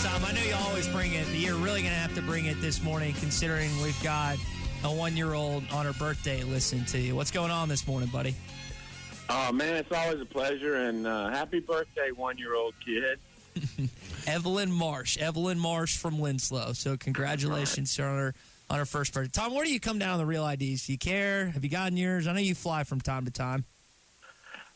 Tom, I know you always bring it, but you're really going to have to bring it this morning considering we've got a 1-year-old on her birthday listening to you. What's going on this morning, buddy? Oh, man, it's always a pleasure, and happy birthday, 1-year-old kid. Evelyn Marsh from Winslow. So congratulations on her first birthday. Tom, where do you come down on the real IDs? Do you care? Have you gotten yours? I know you fly from time to time.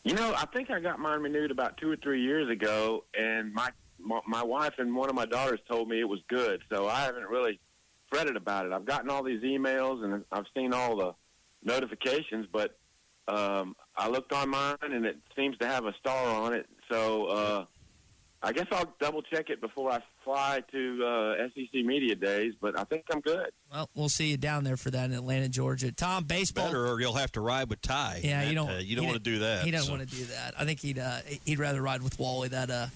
You know, I think I got mine renewed about 2 or 3 years ago, and my wife and one of my daughters told me it was good, so I haven't really fretted about it. I've gotten all these emails, and I've seen all the notifications, but I looked on mine, and it seems to have a star on it, so I guess I'll double-check it before I fly to SEC Media Days, but I think I'm good. Well, we'll see you down there for that in Atlanta, Georgia. Tom, baseball. Better, or you'll have to ride with Ty. Yeah, you don't want to do that. He doesn't want to do that. I think he'd rather ride with Wally that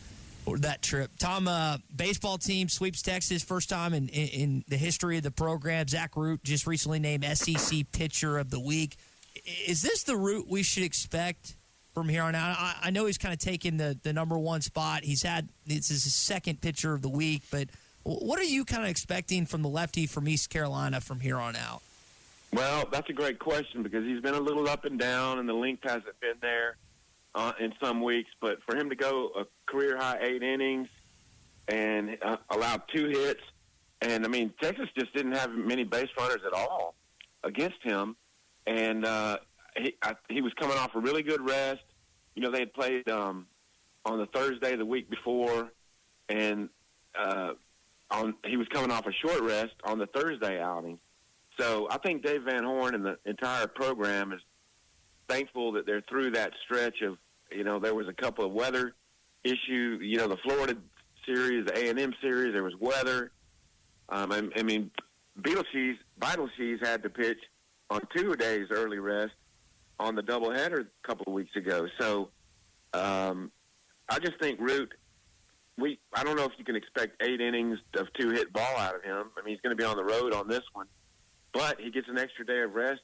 trip. Tom, baseball team sweeps Texas first time in the history of the program. Zach Root just recently named SEC Pitcher of the Week. Is this the Root we should expect from here on out? I know he's kind of taken the number one spot. This is his second Pitcher of the Week, but what are you kind of expecting from the lefty from East Carolina from here on out? Well, that's a great question because he's been a little up and down, and the length hasn't been there in some weeks. But for him to go a career-high 8 innings and allow 2 hits, and, I mean, Texas just didn't have many base runners at all against him, and he was coming off a really good rest. You know, they had played on the Thursday the week before, and he was coming off a short rest on the Thursday outing. So I think Dave Van Horn and the entire program is thankful that they're through that stretch of, you know, there was a couple of weather issues. You know, the Florida series, the A&M series, there was weather. I mean, Beetlecheese had to pitch on 2 days early rest on the doubleheader a couple of weeks ago. So I just think Root, I don't know if you can expect 8 innings of 2-hit ball out of him. I mean, he's going to be on the road on this one. But he gets an extra day of rest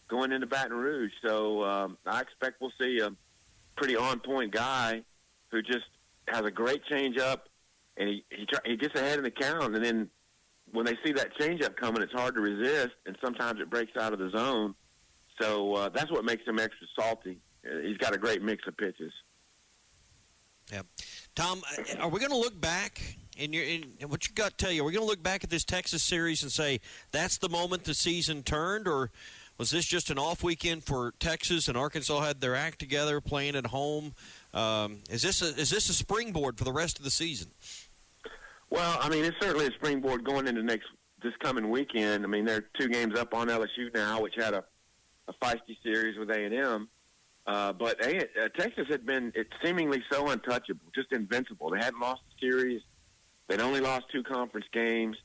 going into Baton Rouge. So I expect we'll see a pretty on-point guy who just has a great changeup, and he gets ahead in the count. And then when they see that changeup coming, it's hard to resist, and sometimes it breaks out of the zone. So that's what makes him extra salty. He's got a great mix of pitches. Yeah. Tom, are we going to look back in what your gut tell you? Are we going to look back at this Texas series and say that's the moment the season turned, or was this just an off weekend for Texas and Arkansas had their act together playing at home? Is this a springboard for the rest of the season? Well, I mean, it's certainly a springboard going into this coming weekend. I mean, they're 2 games up on LSU now, which had a feisty series with A&M. But Texas had been seemingly so untouchable, just invincible. They hadn't lost the series. They'd only lost 2 conference games.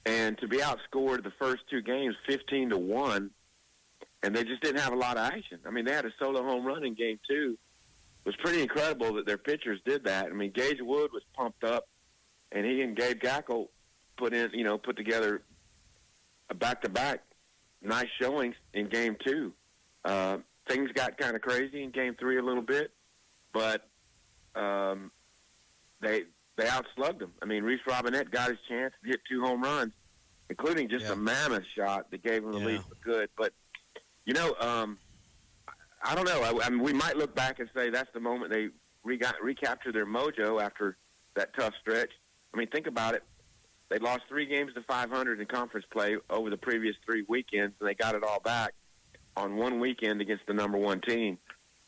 And to be outscored the first 2 games 15-1, and they just didn't have a lot of action. I mean, they had a solo home run in Game 2. It was pretty incredible that their pitchers did that. I mean, Gage Wood was pumped up, and he and Gabe Gackle put together a back-to-back nice showings in Game 2. Things got kind of crazy in Game 3 a little bit, but they outslugged them. I mean, Reese Robinette got his chance to hit 2 home runs, including just a mammoth shot that gave him the lead for good. But, you know, I don't know. I mean, we might look back and say that's the moment they recaptured their mojo after that tough stretch. I mean, think about it. They lost 3 games to 500 in conference play over the previous 3 weekends, and they got it all back on one weekend against the number 1 team.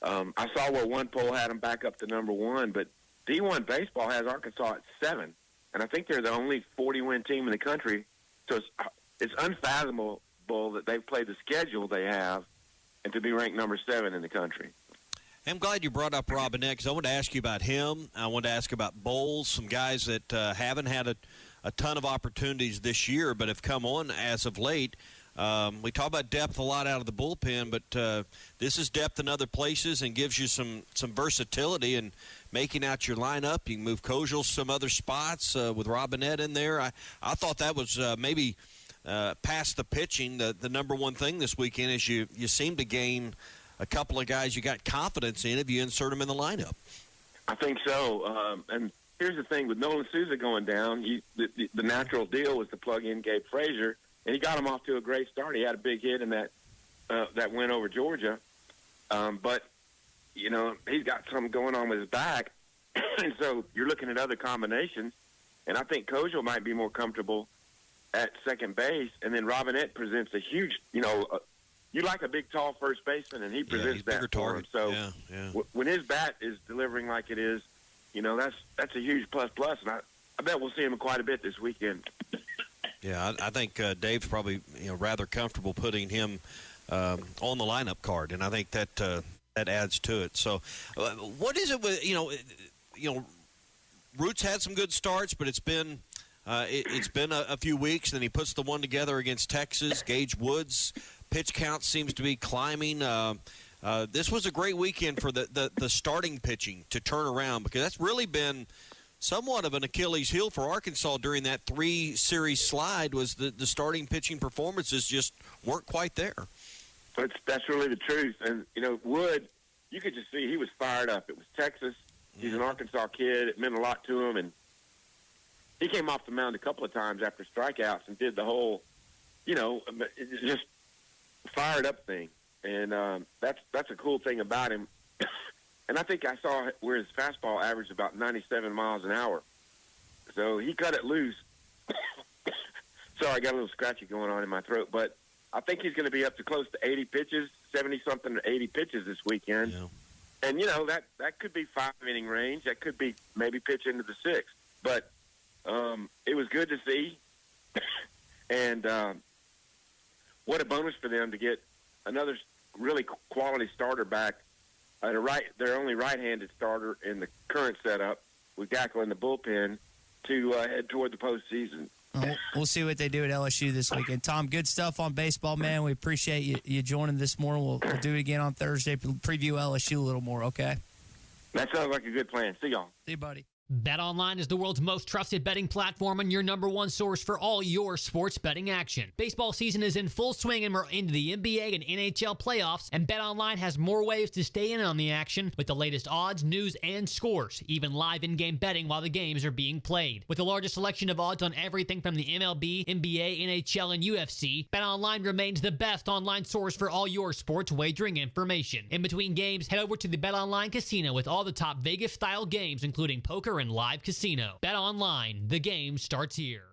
I saw where one poll had them back up to number 1, but D1 baseball has Arkansas at 7, and I think they're the only 40-win team in the country. So it's unfathomable that they've played the schedule they have and to be ranked number 7 in the country. I'm glad you brought up Robinette because I want to ask you about him. I want to ask about Bowles, some guys that haven't had a ton of opportunities this year but have come on as of late. We talk about depth a lot out of the bullpen, but this is depth in other places and gives you some versatility in making out your lineup. You can move Kojal some other spots with Robinette in there. I thought that was maybe past the pitching. The number one thing this weekend is you seem to gain a couple of guys you got confidence in if you insert them in the lineup. I think so. And here's the thing with Nolan Souza going down. The natural deal was to plug in Gabe Frazier, and he got him off to a great start. He had a big hit in that win over Georgia, but he's got something going on with his back, and so you're looking at other combinations. And I think Kojo might be more comfortable at second base, and then Robinette presents a huge, you like a big, tall first baseman, and he presents that for him. So when his bat is delivering like it is, that's a huge plus. And I bet we'll see him quite a bit this weekend. Yeah, I think Dave's probably rather comfortable putting him on the lineup card, and I think that adds to it. So, what is it with Root's had some good starts, but it's been a few weeks. Then he puts the one together against Texas. Gage Woods' pitch count seems to be climbing. This was a great weekend for the starting pitching to turn around, because that's really been somewhat of an Achilles heel for Arkansas during that 3-series slide. Was the starting pitching performances just weren't quite there. That's really the truth. And Wood, you could just see he was fired up. It was Texas. He's an Arkansas kid. It meant a lot to him, and he came off the mound a couple of times after strikeouts and did the whole, just fired up thing. And that's a cool thing about him. And I think I saw where his fastball averaged about 97 miles an hour. So he cut it loose. Sorry, I got a little scratchy going on in my throat. But I think he's going to be up to close to 80 pitches, 70-something to 80 pitches this weekend. Yeah. And, that could be 5-inning range. That could be maybe pitch into the 6th. But it was good to see. And what a bonus for them to get another really quality starter back, their only right-handed starter in the current setup with Gackle in the bullpen to head toward the postseason. We'll see what they do at LSU this weekend. Tom, good stuff on baseball, man. We appreciate you joining this morning. We'll do it again on Thursday, preview LSU a little more, okay? That sounds like a good plan. See y'all. See you, buddy. BetOnline is the world's most trusted betting platform and your number one source for all your sports betting action. Baseball season is in full swing and we're into the NBA and NHL playoffs, and BetOnline has more ways to stay in on the action with the latest odds, news, and scores, even live in-game betting while the games are being played. With the largest selection of odds on everything from the MLB, NBA, NHL, and UFC, BetOnline remains the best online source for all your sports wagering information. In between games, head over to the BetOnline Casino with all the top Vegas-style games, including poker and live casino. BetOnline, the game starts here.